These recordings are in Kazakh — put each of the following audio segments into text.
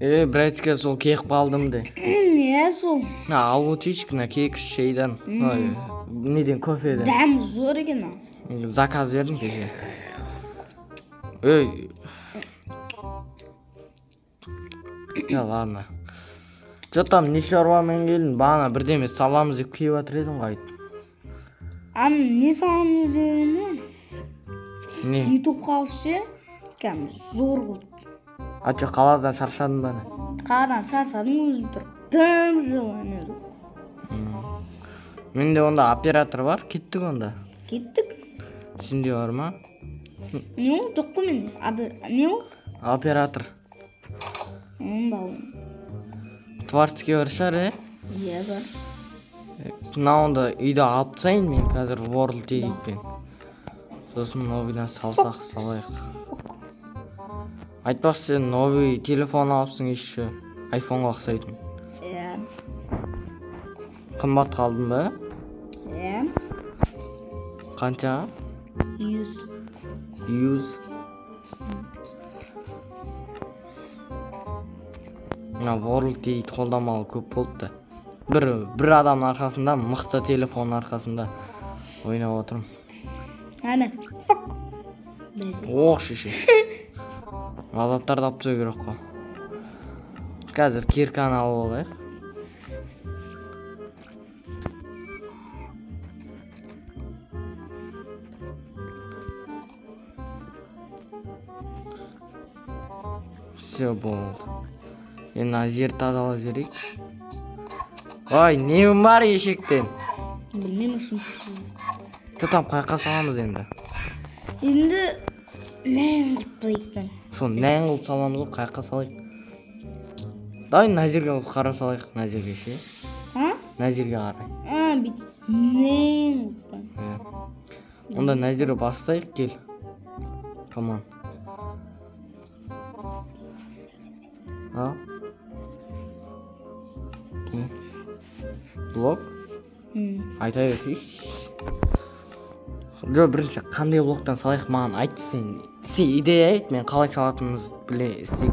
Братика сол кек қалдым де. Не сол? Алып өтейшік, кек шейден. Неден, кофеден. Дәмі зор екен. Заказ бердім кеше. Ладно. Жо там не шаруамен келдің, бағана бірдеме саламыз деп киіп жатыр едің ғой. Не саламыз дедің? Не? YouTube қалшы, кәм зор болды. Ачы қаладан шаршадың ба не? Қаладан шаршадың өзім тұрып. Дым жылан еді. Менде онда оператор бар, кеттік онда. Кеттік? Сенде бар ма? Не ол? Жоқ қой менде. Не ол? Оператор. Творческий бар шығар, Иә, бар. Онда үйді алып тастайын мен қазір World телеппен. Сосын новыйдан салсақ салайық. Айтпақшы сен новый телефон алыпсың еще, айфонға ұқсайтын. Иә. Қымбат қалдың ба? Иә. Қанша? 100. 100. World дейді қолдамалы көп болды да. Бір адамның арқасында, мықты телефонның арқасында ойнап отырмын. Әне, фак. Шеше. Азаттарды алып түсу керек қой. Қазір кирканы алып алайық. Все болды. Енді жер тазалап жіберейік. Ой, не бар ешектен? Білмеймін үшін. Там қайқа саламыз енді. Енді нәң қылып тұрайық. Сол нәң қылып саламыз ғой, қайқа салайық. Дай Назирге қарап салайық, Назирге ше. Назирге қарай. Бит нәң қылып. Онда Назирге бастайық, кел. Коман. Блок? Айта берсейші. Жо, бірінші қандай блоктан салайық, маған айтты сен. Сен идея айт, мен қалай салатынымыз білесің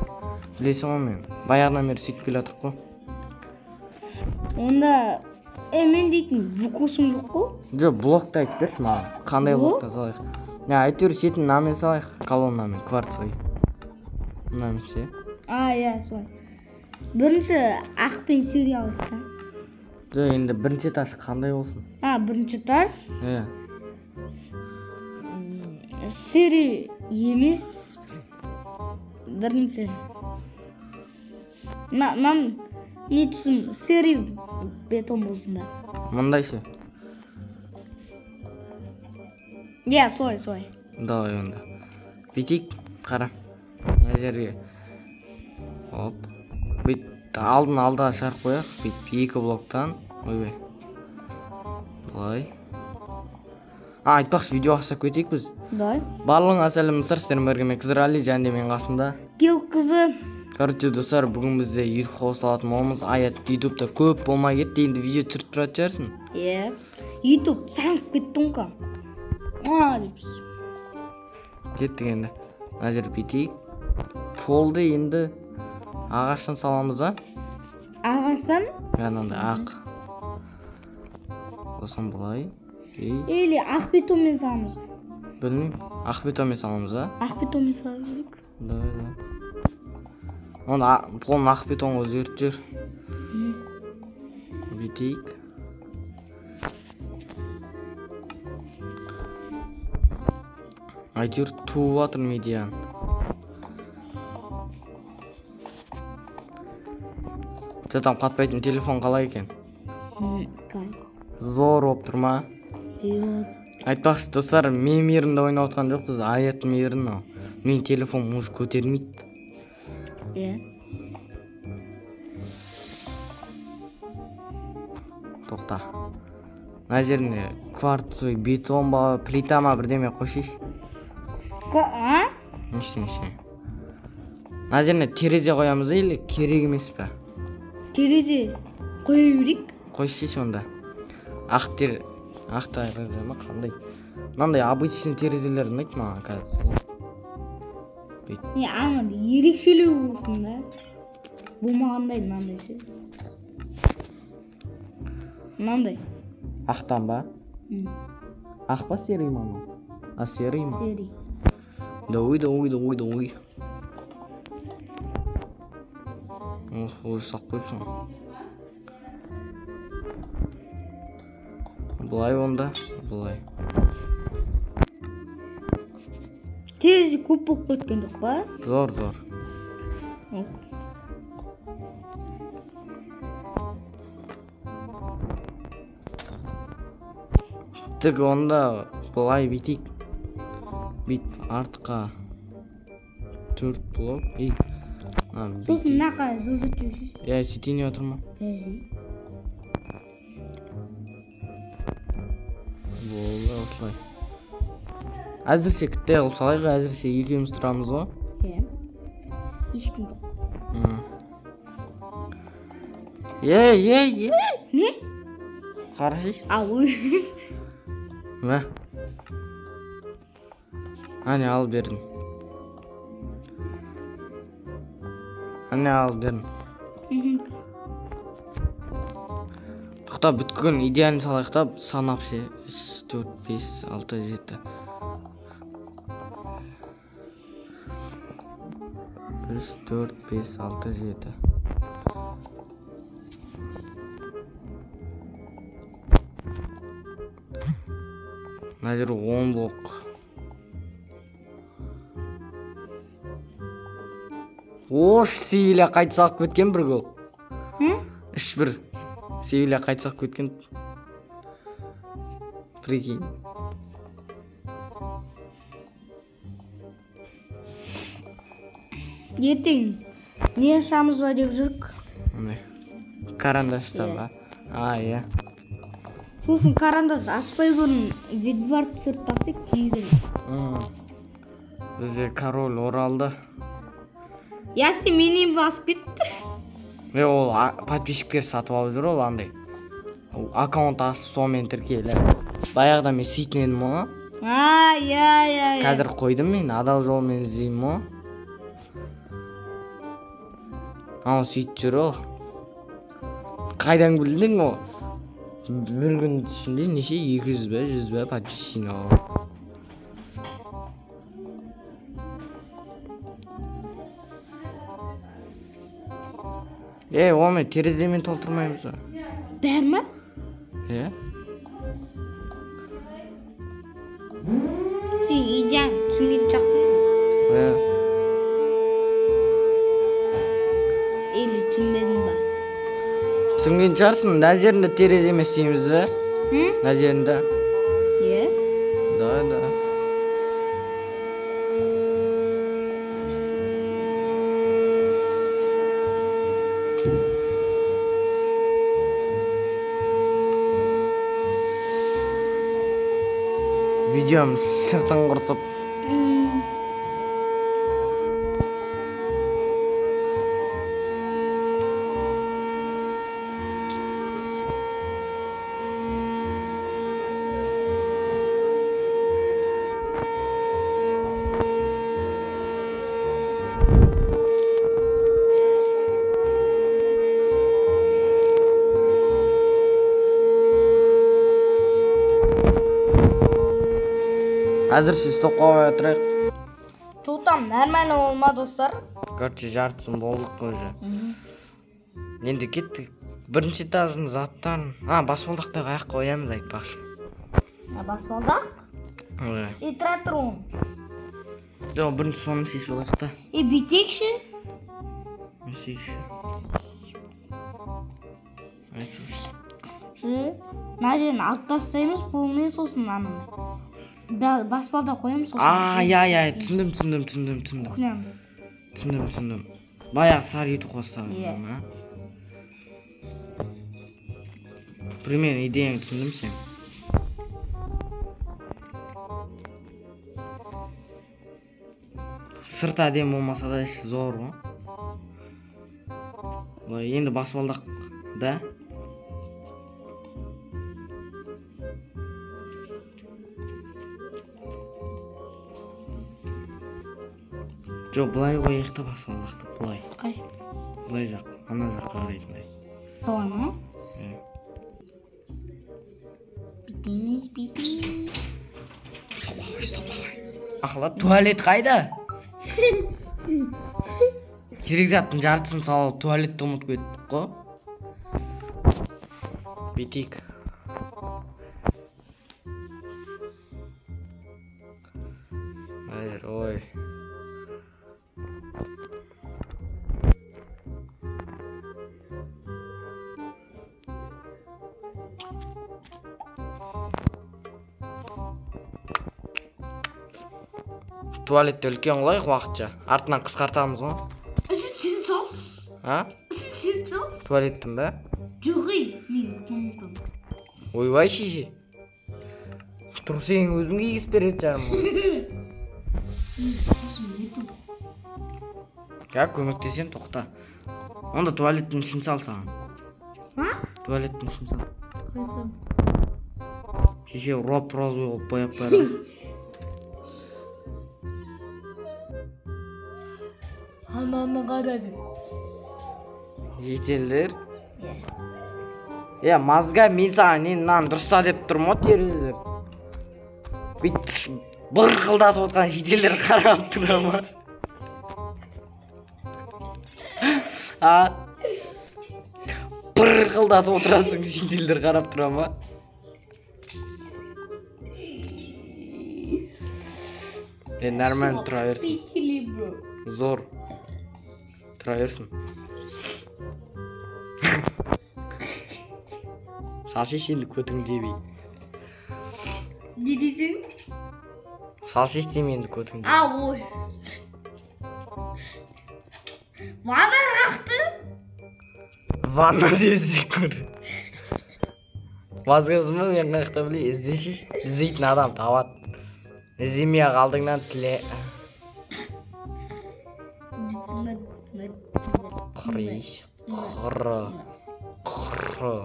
ғой мен. Баяғынан бері сөйтіп келе жатырық қой. Онда мен дейтін вкусым жоқ қой. Жо, блокты айт берші маған. Қандай блоктан салайық. Әйтеуір шетін намен салайық, колоннамен, кварцевый. Намен ше. Иә, солай. Бірінші ақ пен сері алайық та. Жо, енді бірінші этаж қандай болсын? Бірінші этаж? Сері емес. Бірінші. Мен не түсім, сері бетон болсын да. Мұндай ше? Иә, солай. Давай онда. Бетейік, қара. Мына жерге. Оп. Бет алдыға шарқ қояқ. Бет екі блоктан. Ойбай. Бұлай. Айтпақшы видео ақсап кетейік біз. Дай. Барлығыңа сәлем достар, сіздермен бірге мен Қызыр Али және мен қасымда. Кел қызы. Короче достар, бүгін бізде YouTube қосылатын боламыз. Аят YouTube'да көп болмай кетті, енді видео түсіріп тұратын шығарсың. Иә. YouTube саңып кеттің қа. Дейпіз. Кеттік енді. Мына жер бетейік. Полды енді ағаштан саламыз а? Ағаштан? Янында ақ. Сосын бұлай. Или ақ бетонмен саламыз. Білмеймін. Ақ бетонмен саламыз а? Ақ бетонмен салу керек. Да. Оны полын ақ бетонға өзгертіп жүр. Бетейік. Әйтеуір туып жатыр медиан. Там қатпайтын телефон қалай екен? Зор болып тұр ма? Айтпақшы достар, мен мерінде ойнап отқан жоқпыз, Аяттың мерін. Мен телефон мұш көтермейді. Тоқта. Мына жеріне кварцевый бетон ба, плита ма бірдеме қойшиш. Неше. Мына жеріне терезе қоямыз или керек емес па? Терезе қоя берейік. Қойшиш онда. Ақ терезе ма қандай? Мынандай обычный терезелер ұнайды маған қазір. Ана ерекшелеу болсын да. Болмағандай мынандай ше. Мынандай. Ақтан ба? Ақ па серый ма мынау? А серый ма? Серый. Давай. Өзі сақ қойыпсың. Бұлай онда, бұлай. Терезе көп болып кеткен жоқ па? Зор. Тік онда бұлай битик. Бит артқа 4 блок. Сосын мынақа жылжытып жүрсіз. Я сөйтейін отырма. Болды, осылай. Әзірше кітте қылып салайық, әзірше екеуміз тұрамыз ғой. Ешкім жоқ. Не? Қарашай. Ой. Мә. Әне алып бердім. Тоқта бүткін идеяны салайықтап санап ше. 3, 4, 5, 6, 7. 3, 4, 5, 6, 7. Мына жер 10 блок. Ош, Севилья қайт салып кеткен бір гол. 3-1. Севилья қайт салып кеткен. Прикинь. Ертең не ашамыз ба деп жүрік. Карандашта ба? Иә. Сосын карандаш ашпай бұрын Ведвард сұртпасы кейзір. Бізде король оралды. Ясы менен басып кетті. Ол подписчиктер сатып алып жүр, ол андай. Аккаунт ашып сонымен тіркеліп. Баяғыда мен сөйтін едім оны. Иә. Қазір қойдым мен, адал жолмен іздеймін о. Ал сөйтіп жүр ол. Қайдан білдің о? Бір күн ішінде неше 200 бе, 100 бе подписчиктер алып. Омен тереземен толтырмаймыз ба? Бәр ма? Иә. Сен идеяң түсінген жақпын. Или түсінбедің ба? Түсінген шығарсың, мына жерінде тереземен істейміз да? Мына жерінде? Иә. Да. Видеом сыртын құртып. Әзірше стоп қойып отырайық. Çoğutam нормально olma dostlar. Короче, жартысын болдық уже. Енді кеттік. Бірінші этаждың заттарын. Баспалдақта аяқ қоямыз айтпақшы. Баспалдақ? Тұра тұр оны. Жоқ, бірінші соны сес болайық та. Битекші? Битекші. Мына жерін алып тастаймыз, полный сосын аның. Баспалда қоямыз сосын. Иә, түсіндім. Күнәм бұл. Түсіндім. Баяғы сары ету қоссағыз. Примерно идеяң түсіндім сен. Сырт әдем болмаса да іші зор ғой. Енді баспалдақ да. Жоқ, бұлай қойық та баспалдақты, бұлай. Қай? Бұлай жақ. ана жаққа қарайтындай. Солай ма? Бітеміз. Ақылы туалет қайда? Керек заттың жартысын салып туалетті ұмытып кеттік қой. Бетейік. Ой. Туалетті үлкен қылайық уақытша. Артынан қысқартамыз ғой. Сен сал. А? Сен сал. Туалеттің бе? Жоқ мен ұмытам. Ойбай шеше. Тұр сен өзің кигізіп береді жарым. Көмектесем тоқта. Онда туалеттің ішін сал саған. Туалеттің ішін сал. Қайсам? Шеше роп розбой қылып бояп бәрі. Ананы қарадым. Жетелдер. Мазға мен саған нан дұрыста деп тұрмын ғой терезелер. Бүйтіп бұрқылдатып отқан жетелдер қарап тұра ма? Бұрқылдатып отырасың жетелдер қарап тұра ма? Нормально тұра берсін. Зор. Тұра берсін. Сал шешенді көтің жебей. Не дейсің? Сал шешем енді көтің жебей. Ой. Ванна қақты? Ванна десек көр. Мазғызымы мен қақта біле іздешіш. Іздейтін адам табады. Іздемей қалдыңнан тіле. Құрыш. Құры.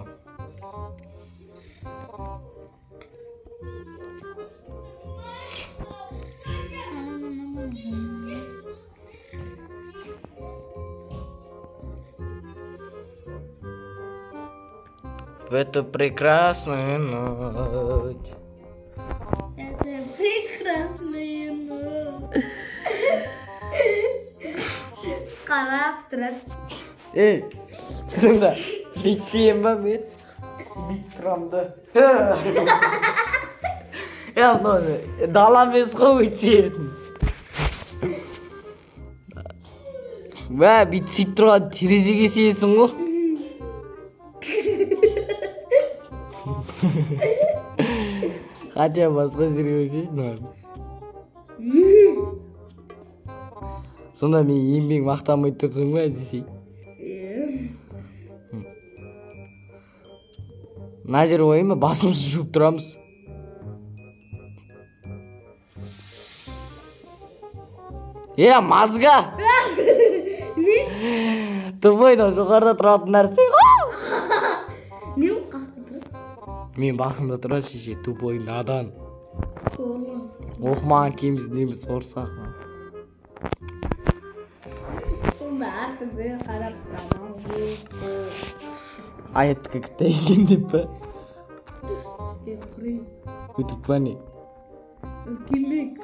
В эту прекрасную ночь. Это прекрасная ночь. Қарап тұрады. Сында, битсем ба мен? Бит тұрамды. Дала емес қой өйтсетін. Бит сөйтіп тұрған терезеге сиесің ғой. Хотя басқа жерге өсесің. Сонда мен еңбек мақтамай тұрсың ба десей. Мына жер ойын ба басымызды жуып тұрамыз. Мазға! Тупойда жоғарда тұратын нәрсе ғой. Не ол қақты тұр? Мен бақымда тұрады шеше, тупой надан. Солы. Оқымаған кеміз неміз орсақ. Сонда артыңды қарап тұрамын. Аяттықы кітті екен деп па? Құрай. Өтіп па не? Үлкемек.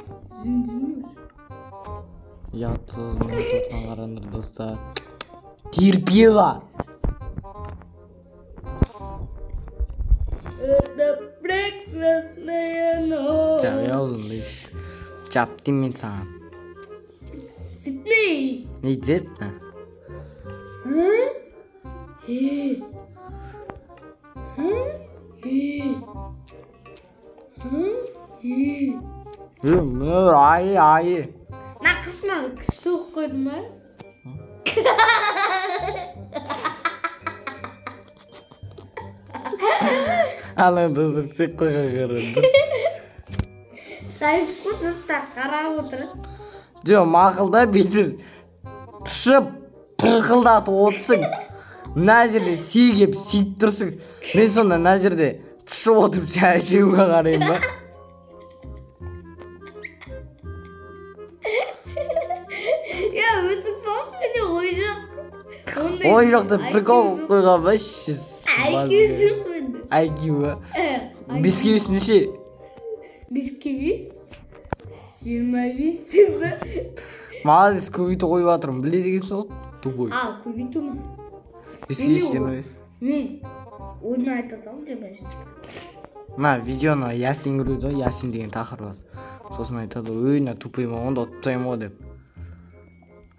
Жүндіңіз. Ятсыз мен тұтқан қараныр достар. Терпела! Это прекрасная ночь. Жауялдың жаптым мен саған. Сидней. Не деді? Айы. На қасына күш соғып қойды ма? Алаңды сек қойға қаранды. Қайып құтыстар қарап отыр. Жо, мақылда бейтір тұшып пырқылдатып отсың. Мына жерде сейгеп сейіп тұрсың. Мен сонда мына жерде тұшып отырып шәуге қарайым ба? Өзің соғып менде ой жоқ. Ой жоқты прикол қойған ба IQ-ы. Бескебес неше? Бескебес 25 Молодец, көбейтіп қойып жатырмын. Біле деген сол тупой. Көбейту ма? Бескебес 25. Мен ойын айта салым 25. Мына видеоны Ясин көреді, Ясин деген тақырып аз. Сосын айтады, өй, мына тупой ма, онда ұтсайым ғой деп.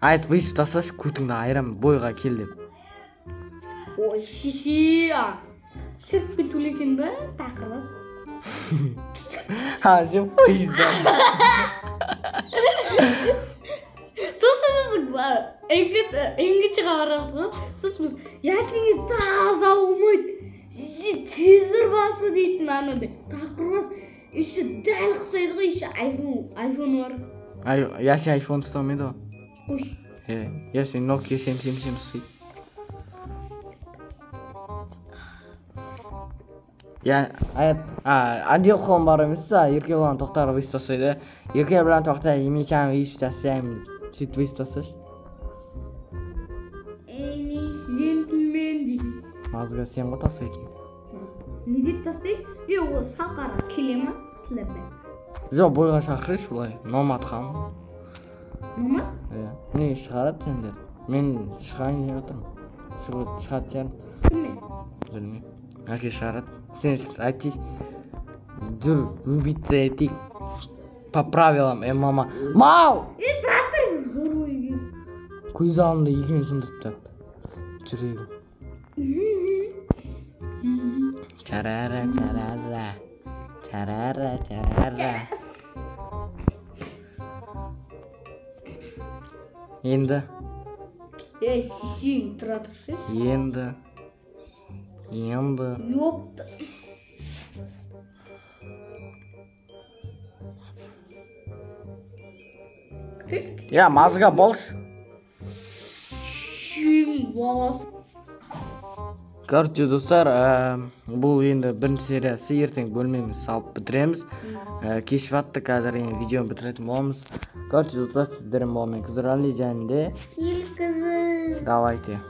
Айт, выйшіп тасташы, көтіңді айырам, бойға кел деп. Ой, шеше, шіріппен төлесен ба, тақырып аз. Жеп қойызда. Сосын біз әңгітшіға барамыз ғой. Сосын біз, Ясинге таза болмайды. Тезір басы дейтін анады. Тақырып аз. Еще дәл қысайды ғой, еще айфон бар. Ясин айфон ұстамайды ғой. Ой. Ясин Nokia 777 ұстайды. Адил қолым бар емес, ерке болған тоқтар выйшіп тастайды. Ерке білен тоқтар емекен выйшіп тастаймын. Сөйтіп выйшіп тастайсыз. Жентілмен дейсіз. Мазға сен ғой тастайтын. Не деп тастайды? Ол сақара келе ма? Сіләбі. Жоқ, бойға шақырыш бұлай. Номат қам. Номат? Не шығарады сендер? Мен шығайын деп отырмын. Шығады сен? Кіммен? Білмеймін. Әке шығарады. Сен айтайын. Жүр, убийца етейік. По правилам, мама. Мау! Тұратыр зор ойге. Көз алдымда екеуін сындырып жатты. Жүрегім. Чарара. Енді. Шешең тұратыршы. Енді. Ёпты. Мазға болшы. Шешең баласы. Короче, достар, бұл енді бірінші сериясы, ертең бөлмеміз салып бітіреміз. Кешіп атты, қазір видеоны бітіретін боламыз. Короче, достар, сіздерім болмен қызырали және де. Кел қызы. Давайте.